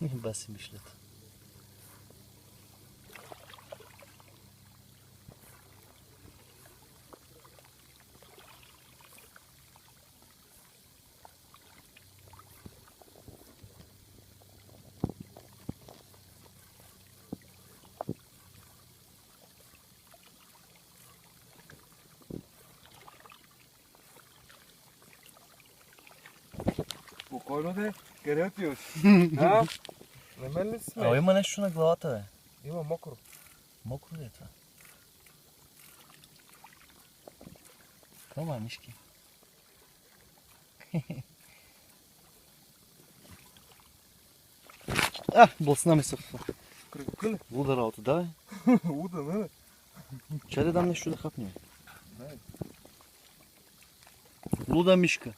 Баси мишлет. Спокойно де, къде отиваш? А? На мен ли си смееш? Има нещо на главата, бе. Има мокро. Мокро ли е това? Кама, мишки. Блъсна ми се. Кръгока ли? Луда работа, да, бе. Луда, не? Чай да дам нещо да хапнем. Дай. Луда мишка.